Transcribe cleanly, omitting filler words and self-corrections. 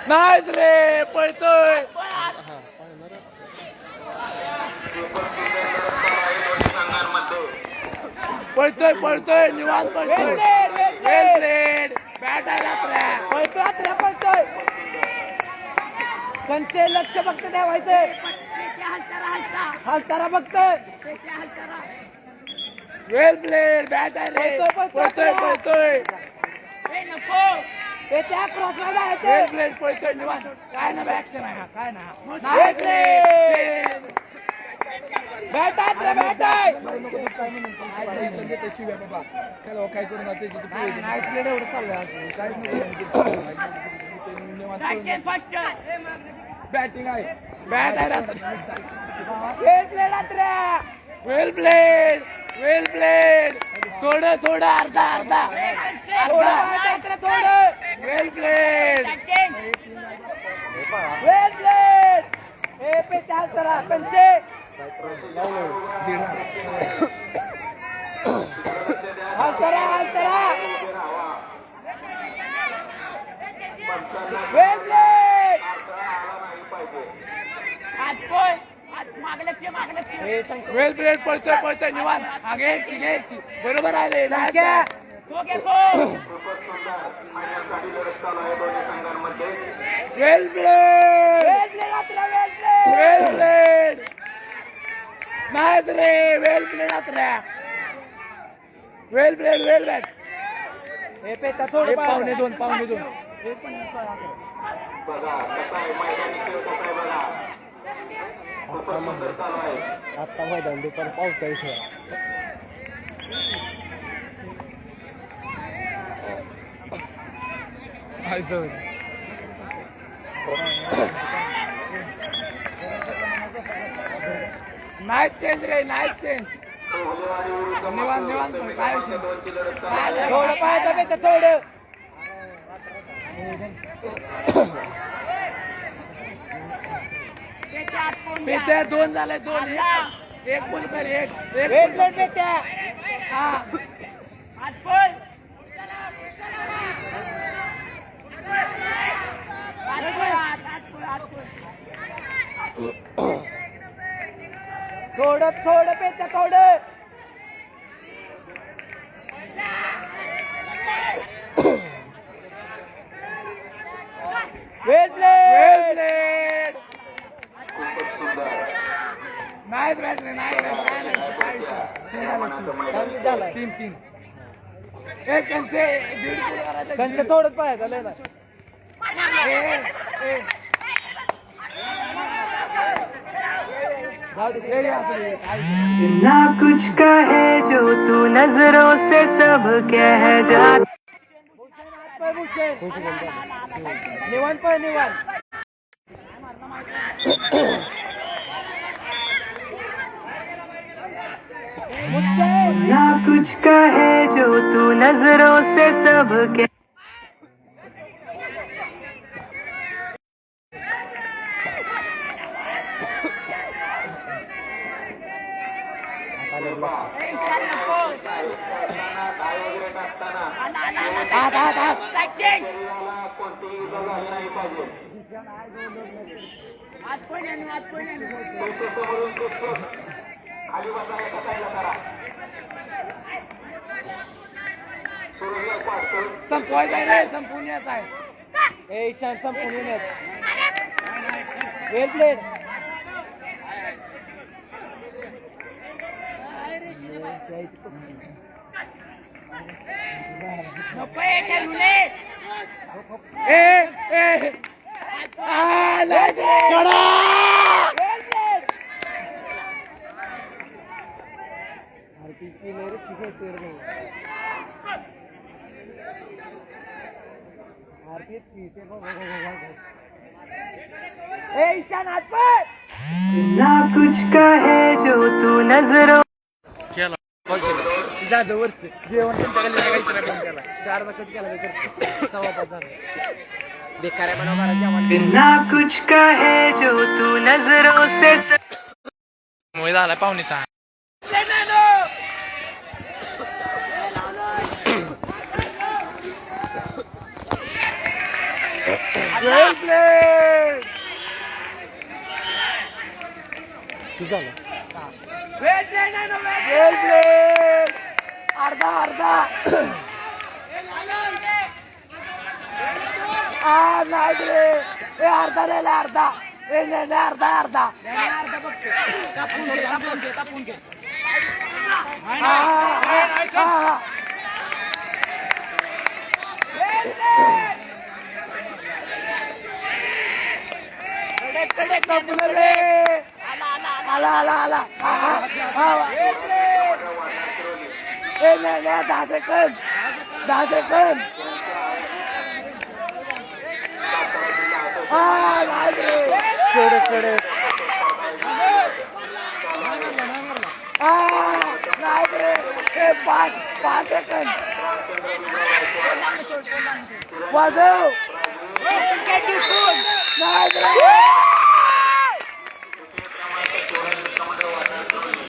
Nice रे पळतोय पळतोय पळतोय निवांत पळतोय बॅट आहे पळतोय पळतोय कंचे लक्ष फक्त द्यावायचंय हलतारा बघतोय वेल प्लेड बॅट आहे रे पळतोय पळतोय त्या क्रॉसला जायचं वेल प्लेड पळतोय निवांत काय ना ऍक्शन आहे काय ना बॅट आहे रे बॅट आहे शिव्या बाबा त्याला काय करू ना नाईस प्लेड एवढं चाललंय बॅटिंग आहे बॅट आहे वेल प्लेड वेल प्लेड थोडं थोडं अर्धा अर्धा थोडं वेल प्लेड वेल प्लेड हे पे चाल करा पंचे हलतरा हलतरा वेल प्लेड वेल प्लेड पळतोय पळतोय निवांत मागे घ्यायची बरोबर आहे वेल प्लेड वेल प्लेड नाहीत रे वेल प्लेड आतल्या वेल प्लेड वेल बॅट हे पेटा थोडे पावणे दोन आता मैदान दुपार पाऊस आहे नाईस चेंज रे नाईस चेंज निवांत निवांत काय थोडं पाहायचं थोडं पेट्या दोन झाले दोन एक बोल कर एक पेट्या हा थोडं थोडं पेट्या थोडं वेल प्लेड नाईस बॅट रे नाईस तीन तीन एक कंचे थोडंच पाहायचं लय ना कुछ कहे जो तू नजरों से सब कह जा निवांत पण निवांत ना कुछ कहे जो तू नजरों से सब कह संपवायचं आहे रे संपून यायचं आहे ईशान संपून येण्यात वेल प्लेड ना कुछ कहे जो तू नजरों जाधवरच जेवण तुमच्याकडे लागायचं नाही पण त्याला 4 कट केला सव्वा 5 झाला बेकार आहे बनवणार जेवण ना कुछ कहे जो तू नजरों से मुळे झाला पाहुणे 6 Well played. किती झालं? Well played. अर्धा नाही रे अर्धा राहिला अर्धा अर्धा आला 10 सेकंद कडे 5 सेकंद वाजव नाही